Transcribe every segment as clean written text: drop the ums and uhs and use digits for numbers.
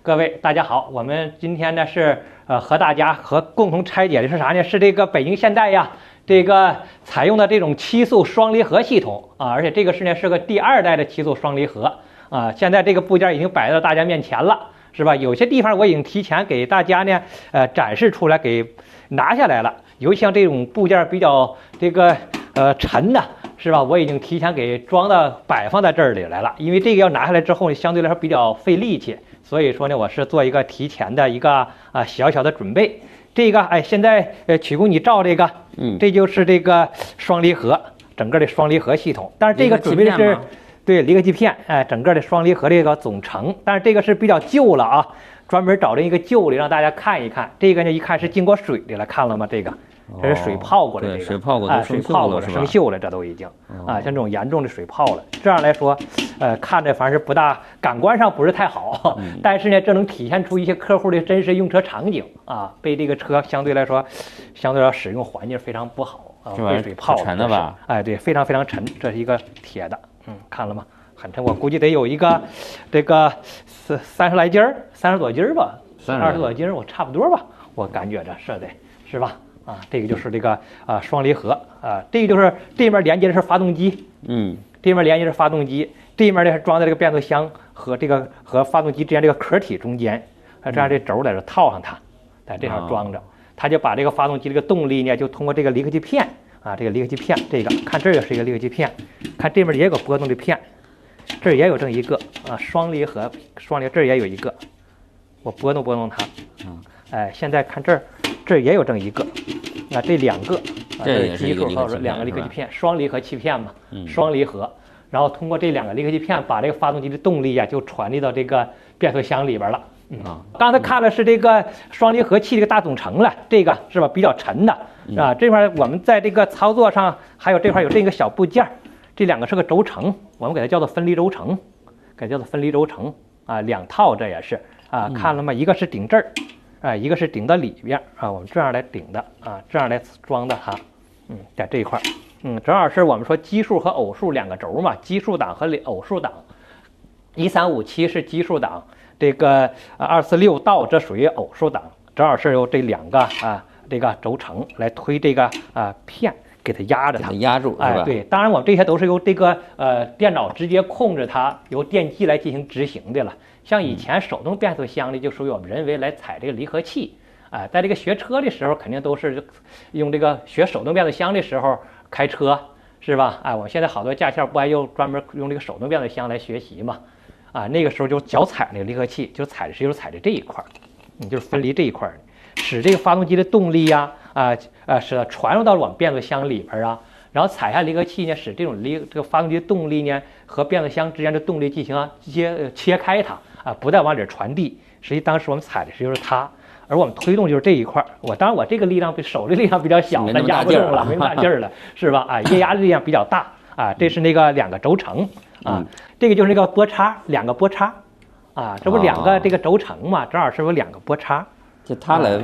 各位大家好，我们今天呢是和大家共同拆解的是啥呢？是这个北京现代呀，这个采用的这种7速双离合系统啊，而且这个是个第2代的7速双离合啊。现在这个部件已经摆到大家面前了，是吧？有些地方我已经提前给大家呢展示出来，给拿下来了。尤其像这种部件比较这个沉的。是吧？我已经提前给摆放在这里来了，因为这个要拿下来之后呢，相对来说比较费力气，所以说呢，我是做一个提前的一个小小的准备。这个现在曲工你照这个，这就是这个双离合，整个的双离合系统。但是这个准备的是对离合器片，整个的双离合这个总成。但是这个是比较旧了啊，专门找了一个旧的让大家看一看。这个呢，一看是经过水的了，看了吗？这个。这是水泡过的，这个水泡过的，水泡过的生锈了，这都已经像这种严重的水泡了。这样来说，看着反正是不大，感官上不是太好，但是呢，这能体现出一些客户的真实用车场景啊，被这个车相对来说使用环境非常不好啊，被水泡沉的吧？对，非常非常沉，这是一个铁的，看了吗？很沉，我估计得有一个这个30来斤，30多斤吧，20多斤，我差不多吧，我感觉着是的，是吧？这个就是这个双离合这个就是这面连接的是发动机，这面连接是发动机，这面呢是装在这个变速箱和发动机之间这个壳体中间，这样这轴在这套上它，在这上装着，它就把这个发动机这个动力呢就通过这个离合器片这个离合器片，这个看这也是一个离合器片，看这面也有个波动的片，这也有这么一个双离合这也有一个，我拨弄它，现在看这也有这么一个，这2个，这也是一个2个离合器片，双离合器片嘛，双离合，然后通过这2个离合器片把这个发动机的动力就传递到这个变速箱里边了。刚才看了是这个双离合器这个大总成了，这个是吧比较沉的这块我们在这个操作上还有这块有这个小部件，这2个是个轴承，我们给它叫做分离轴承，2套这也是看了吗？一个是顶这儿。一个是顶到里边我们这样来顶的这样来装的它，在这一块正好是我们说奇数和偶数2个轴嘛，奇数档和偶数档，1357是奇数档，这个246道这属于偶数档，正好是由这2个这个轴承来推这个片给它压着它，压住，是吧？对，当然我们这些都是由这个电脑直接控制它，由电机来进行执行的了。像以前手动变速箱里就属于我们人为来踩这个离合器，在这个学车的时候肯定都是用这个学手动变速箱的时候开车，是吧？我们现在好多驾校不还又专门用这个手动变速箱来学习嘛？那个时候就脚踩那个离合器，就是踩的这一块，就是分离这一块，使这个发动机的动力使它传入到我们变速箱里边然后踩下离合器呢，使这个发动机的动力呢和变速箱之间的动力进行切开它不再往里传递。实际当时我们踩的就是它，而我们推动就是这一块。当然我这个力量手的力量比较小，那压不动了，没那么大劲儿了，是吧？液压的力量比较大这是那个2个轴承这个就是那个波叉，2个波叉这不2个这个轴承嘛，正好是有2个波叉，就它来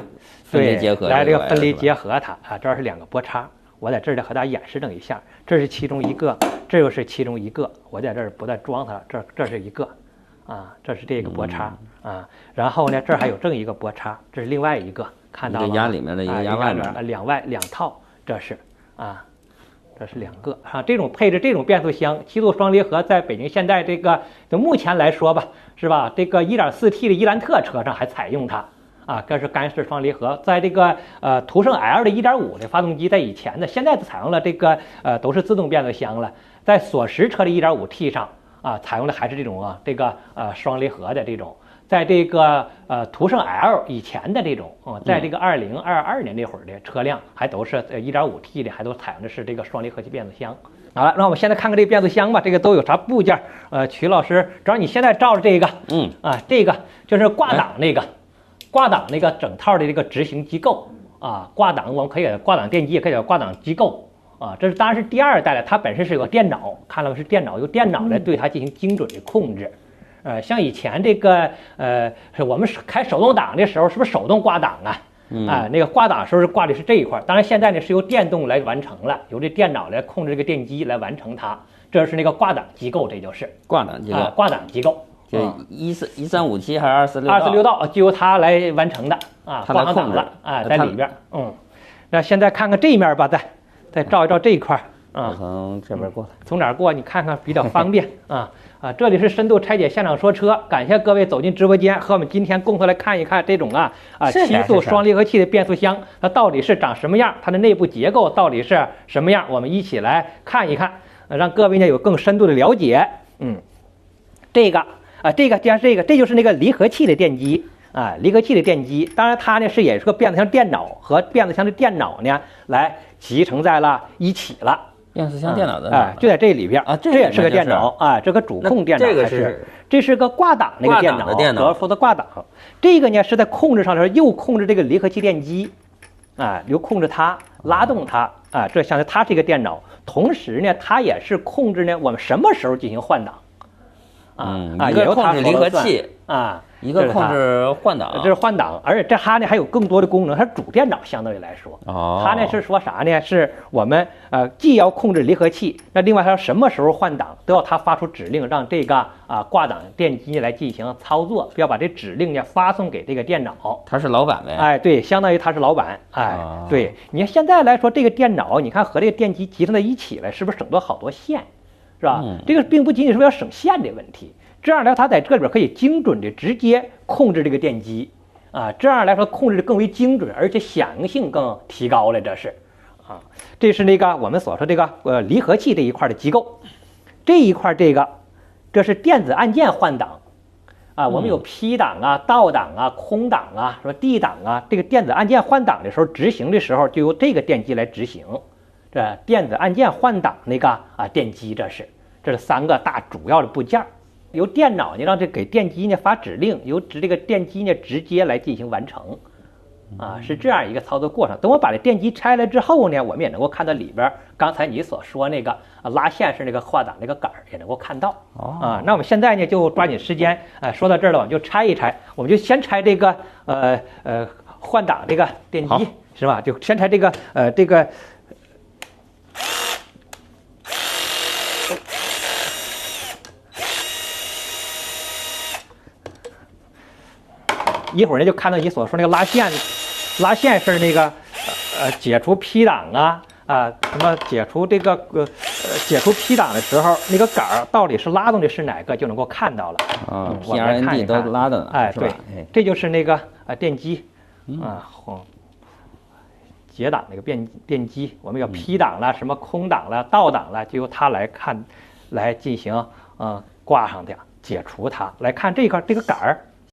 分离结合，来这个分离结合它这是2个波叉。我在这儿和大家演示一下，这是其中一个，这又是其中一个，我在这儿不再装它了，这是一个这是这个波叉然后呢这儿还有这一个波叉，这是另外一个，看到吗？一个压里面的，一个压外面的，2套，这是这是2个这种配置这种变速箱7速双离合，在北京现代这个目前来说吧，是吧？这个 1.4T 的伊兰特车上还采用它。这是干式双离合，在这个途胜 L 的 1.5 的发动机，在以前的，现在采用了这个都是自动变速箱了。在索石车的 1.5T 上采用的还是这种这个双离合的这种。在这个途胜 L 以前的这种在这个2022年那会儿的车辆还都是1.5T 的，还都采用的是这个双离合器变速箱。好了，那我们现在看看这个变速箱吧，这个都有啥部件？曲老师，只要你现在照着这个，这个就是挂档那个。挂档那个整套的这个执行机构挂档我们可以挂档电机，也可以叫挂档机构这是当然是第2代了，它本身是有个电脑，看了是电脑，由电脑来对它进行精准的控制。像以前这个我们开手动挡的时候，是不是手动挂档那个挂档时候是挂的是这一块，当然现在呢是由电动来完成了，由这电脑来控制这个电机来完成它，这是那个挂档机构，这就是挂档机构，挂档机构。就13137还是26道，就由它来完成的啊，它来控制了啊，在里边。那现在看看这一面吧，再照一照这一块啊，从这边过来，从哪儿过？你看看比较方便啊。这里是深度拆解现场说车，感谢各位走进直播间，和我们今天共同来看一看这种7速双离合器的变速箱，它到底是长什么样，它的内部结构到底是什么样，我们一起来看一看，让各位呢有更深度的了解。这就是那个离合器的电机离合器的电机，当然它呢也是个变速箱电脑和变速箱的电脑呢来集成在了一起了。变速箱电脑的就在这里边这也是个电脑这个主控电脑，这是个挂档那个电脑，主要说的挂档。这个呢是在控制上的时候又控制这个离合器电机又控制它拉动它这相当于它是一个电脑，同时呢它也是控制呢我们什么时候进行换挡一个控制离合器一个控制换挡，这是换挡，而且它呢还有更多的功能，它主电脑相对于来说，它呢是说啥呢？是我们既要控制离合器，那另外它要什么时候换挡都要它发出指令，让这个挂档电机来进行操作，要把这指令呢发送给这个电脑。它是老板呗？对，相当于它是老板。对，你看现在来说这个电脑，你看和这个电机集成在一起了，是不是省多好多线？是吧？这个并不仅仅是为了省线的问题。这样来说，它在这里边可以精准的直接控制这个电机这样来说控制的更为精准，而且响应性更提高了。这是这是那个我们所说这个离合器这一块的机构。这一块这是电子按键换挡我们有 P 档倒档空档什么 D 档这个电子按键换挡的时候执行的时候就由这个电机来执行。这电子按键换挡那个电机，这是3个大主要的部件。由电脑呢让这给电机呢发指令，由这个电机呢直接来进行完成是这样一个操作过程。等我把这电机拆了之后呢，我们也能够看到里边刚才你所说那个拉线是那个换挡那个杆也能够看到那我们现在呢就抓紧时间说到这儿了，我们就拆一拆，我们就先拆这个换挡这个电机是吧？就先拆这个一会儿呢就看到你所说那个拉线是那个解除 P 档什么解除这个解除 P 档的时候，那个杆到底是拉动的是哪个就能够看到了PRND 都拉的对，这就是那个电机解档那个电机，我们有 P 档了什么空档了倒档了，就由它来进行挂上去解除它。来看这块这个杆